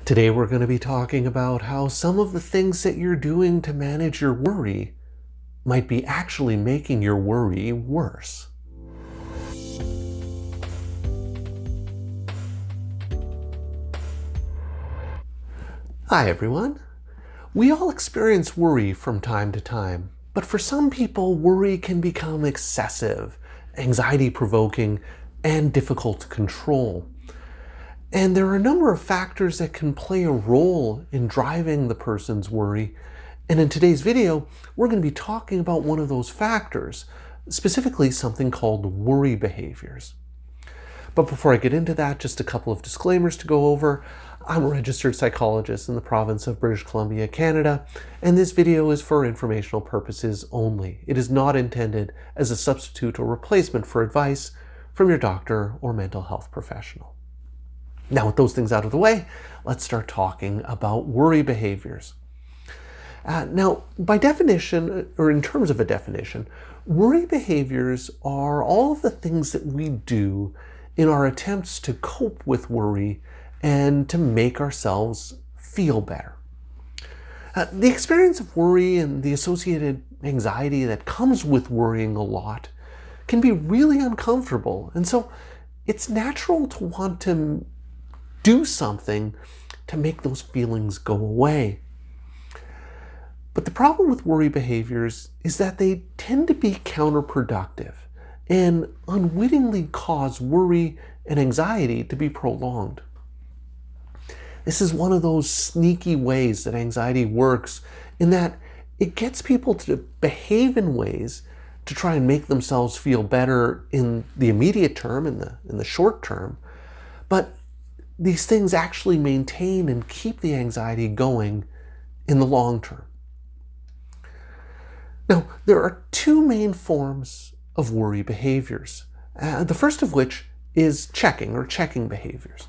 Today we're going to be talking about how some of the things that you're doing to manage your worry might be actually making your worry worse. Hi everyone. We all experience worry from time to time, but for some people worry can become excessive, anxiety-provoking, and difficult to control. And there are a number of factors that can play a role in driving the person's worry. And in today's video, we're going to be talking about one of those factors, specifically something called worry behaviors. But before I get into that, just a couple of disclaimers to go over. I'm a registered psychologist in the province of British Columbia, Canada, and this video is for informational purposes only. It is not intended as a substitute or replacement for advice from your doctor or mental health professional. Now, with those things out of the way, let's start talking about worry behaviors. Now, by definition, or in terms of a definition, worry behaviors are all of the things that we do in our attempts to cope with worry and to make ourselves feel better. The experience of worry and the associated anxiety that comes with worrying a lot can be really uncomfortable, and so it's natural to want to do something to make those feelings go away. But the problem with worry behaviors is that they tend to be counterproductive and unwittingly cause worry and anxiety to be prolonged. This is one of those sneaky ways that anxiety works, in that it gets people to behave in ways to try and make themselves feel better in the immediate term, in the short term, but these things actually maintain and keep the anxiety going in the long term. Now, there are two main forms of worry behaviors. The first of which is checking behaviors.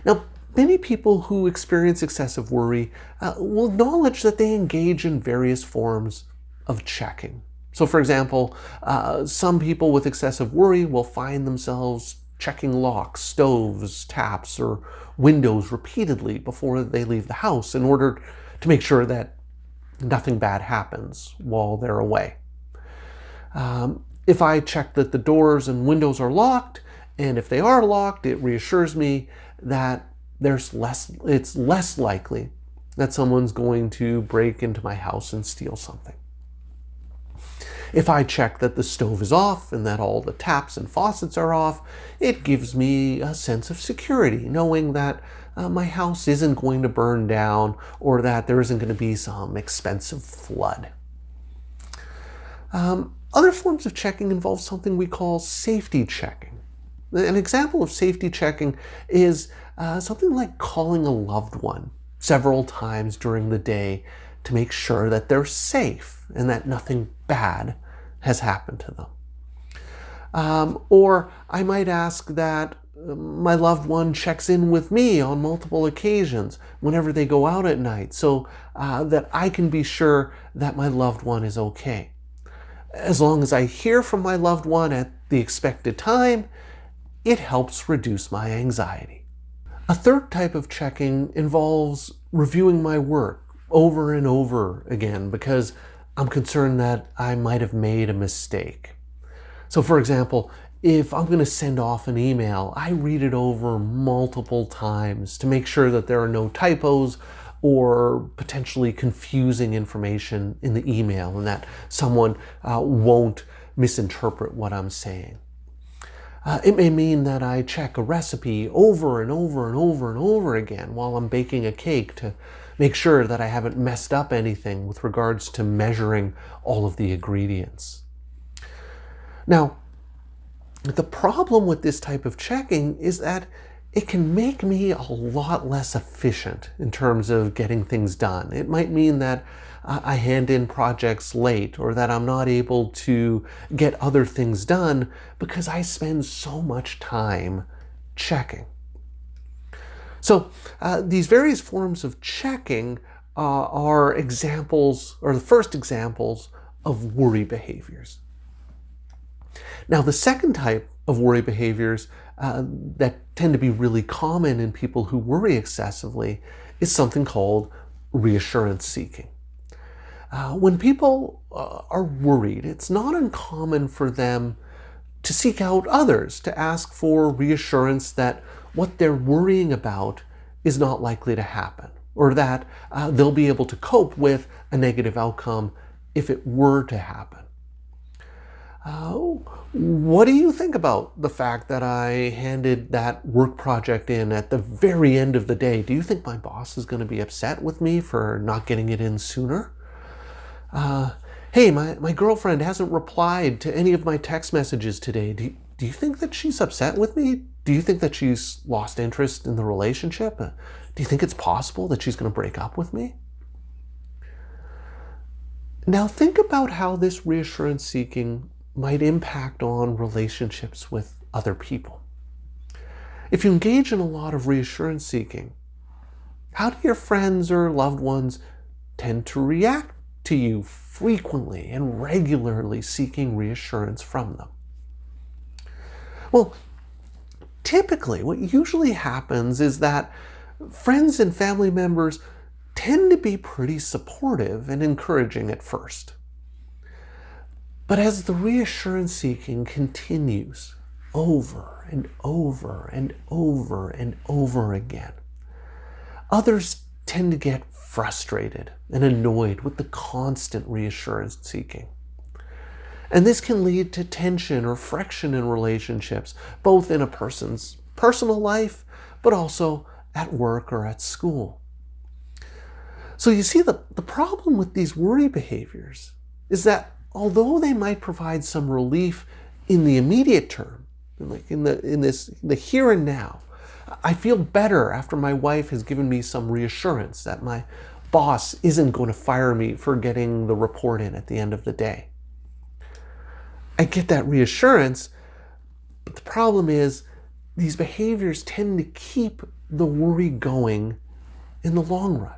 Now, many people who experience excessive worry will acknowledge that they engage in various forms of checking. So, for example, some people with excessive worry will find themselves checking locks, stoves, taps, or windows repeatedly before they leave the house in order to make sure that nothing bad happens while they're away. If I check that the doors and windows are locked, and if they are locked, it reassures me that it's less likely that someone's going to break into my house and steal something. If I check that the stove is off and that all the taps and faucets are off, it gives me a sense of security, knowing that my house isn't going to burn down or that there isn't going to be some expensive flood. Other forms of checking involve something we call safety checking. An example of safety checking is something like calling a loved one several times during the day to make sure that they're safe and that nothing bad has happened to them. Or I might ask that my loved one checks in with me on multiple occasions whenever they go out at night, so that I can be sure that my loved one is okay. As long as I hear from my loved one at the expected time, it helps reduce my anxiety. A third type of checking involves reviewing my work over and over again because I'm concerned that I might have made a mistake. So, for example, if I'm going to send off an email, I read it over multiple times to make sure that there are no typos or potentially confusing information in the email and that someone won't misinterpret what I'm saying. It may mean that I check a recipe over and over and over and over again while I'm baking a cake to make sure that I haven't messed up anything with regards to measuring all of the ingredients. Now, the problem with this type of checking is that it can make me a lot less efficient in terms of getting things done. It might mean that I hand in projects late or that I'm not able to get other things done because I spend so much time checking. So these various forms of checking are examples, or the first examples, of worry behaviors. Now, the second type of worry behaviors that tend to be really common in people who worry excessively is something called reassurance seeking. When people are worried, it's not uncommon for them to seek out others, to ask for reassurance that what they're worrying about is not likely to happen, or that they'll be able to cope with a negative outcome if it were to happen. What do you think about the fact that I handed that work project in at the very end of the day? Do you think my boss is going to be upset with me for not getting it in sooner? Hey, my girlfriend hasn't replied to any of my text messages today. Do you think that she's upset with me? Do you think that she's lost interest in the relationship? Do you think it's possible that she's going to break up with me? Now think about how this reassurance seeking might impact on relationships with other people. If you engage in a lot of reassurance seeking, how do your friends or loved ones tend to react to you frequently and regularly seeking reassurance from them? Well, typically what usually happens is that friends and family members tend to be pretty supportive and encouraging at first. But as the reassurance seeking continues over and over and over and over again, others tend to get frustrated and annoyed with the constant reassurance seeking. And this can lead to tension or friction in relationships, both in a person's personal life, but also at work or at school. So you see, the problem with these worry behaviors is that although they might provide some relief in the immediate term, like in the here and now, I feel better after my wife has given me some reassurance that my boss isn't going to fire me for getting the report in at the end of the day. I get that reassurance, but the problem is these behaviors tend to keep the worry going in the long run.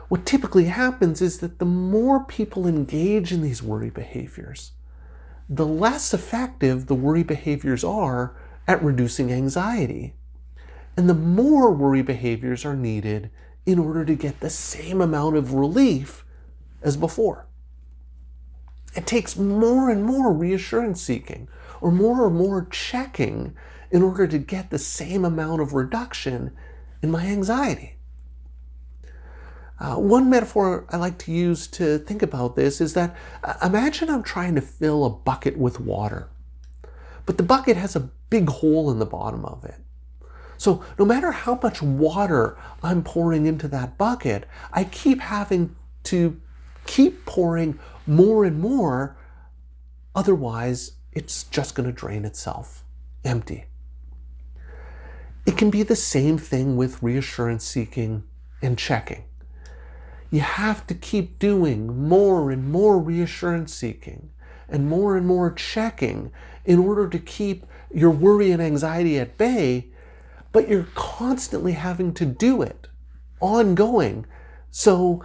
What typically happens is that the more people engage in these worry behaviors, the less effective the worry behaviors are at reducing anxiety, and the more worry behaviors are needed in order to get the same amount of relief as before. It takes more and more reassurance seeking, or more checking, in order to get the same amount of reduction in my anxiety. One metaphor I like to use to think about this is that imagine I'm trying to fill a bucket with water, but the bucket has a big hole in the bottom of it. So no matter how much water I'm pouring into that bucket, I keep having to keep pouring more and more, otherwise it's just going to drain itself empty. It can be the same thing with reassurance seeking and checking. You have to keep doing more and more reassurance seeking and more checking in order to keep your worry and anxiety at bay, but you're constantly having to do it, ongoing. So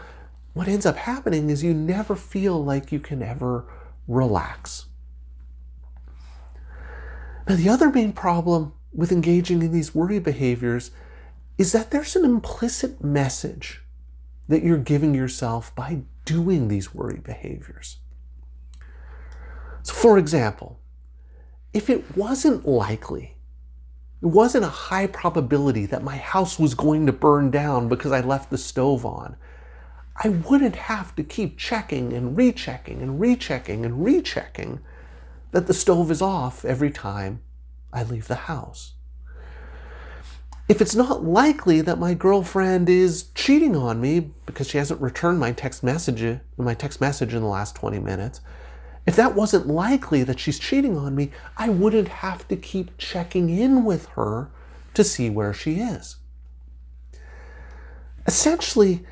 what ends up happening is you never feel like you can ever relax. Now, the other main problem with engaging in these worry behaviors is that there's an implicit message that you're giving yourself by doing these worry behaviors. So for example, if it wasn't likely, it wasn't a high probability that my house was going to burn down because I left the stove on, I wouldn't have to keep checking and rechecking and rechecking and rechecking that the stove is off every time I leave the house. If it's not likely that my girlfriend is cheating on me because she hasn't returned my text message in the last 20 minutes, if that wasn't likely that she's cheating on me, I wouldn't have to keep checking in with her to see where she is. Essentially,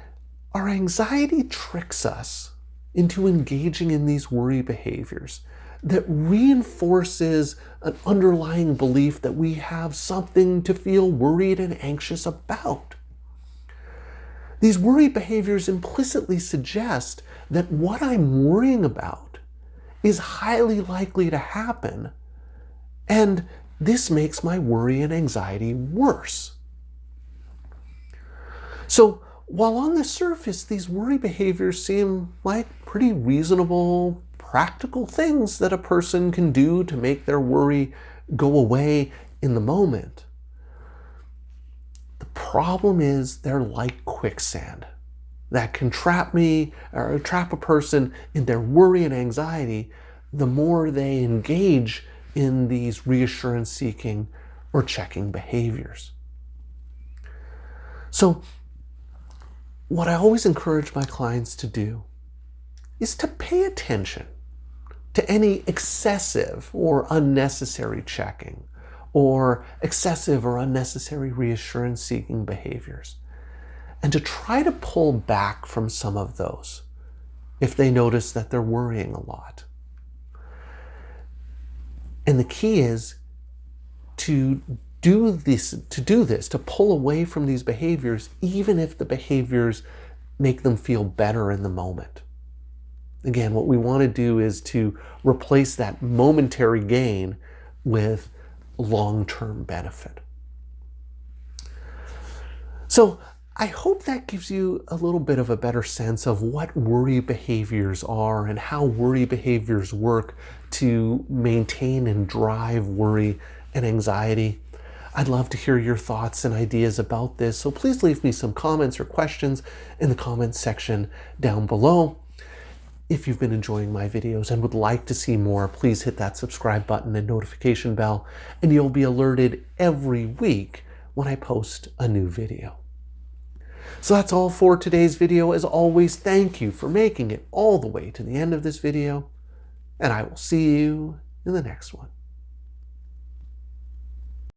our anxiety tricks us into engaging in these worry behaviors that reinforces an underlying belief that we have something to feel worried and anxious about. These worry behaviors implicitly suggest that what I'm worrying about is highly likely to happen, and this makes my worry and anxiety worse. So, while on the surface these worry behaviors seem like pretty reasonable, practical things that a person can do to make their worry go away in the moment, the problem is they're like quicksand that can trap me or trap a person in their worry and anxiety the more they engage in these reassurance seeking or checking behaviors. So, what I always encourage my clients to do is to pay attention to any excessive or unnecessary checking or excessive or unnecessary reassurance seeking behaviors, and to try to pull back from some of those if they notice that they're worrying a lot. And the key is to do this, to pull away from these behaviors, even if the behaviors make them feel better in the moment. Again, what we want to do is to replace that momentary gain with long-term benefit. So I hope that gives you a little bit of a better sense of what worry behaviors are and how worry behaviors work to maintain and drive worry and anxiety. I'd love to hear your thoughts and ideas about this, so please leave me some comments or questions in the comments section down below. If you've been enjoying my videos and would like to see more, please hit that subscribe button and notification bell, and you'll be alerted every week when I post a new video. So that's all for today's video. As always, thank you for making it all the way to the end of this video, and I will see you in the next one.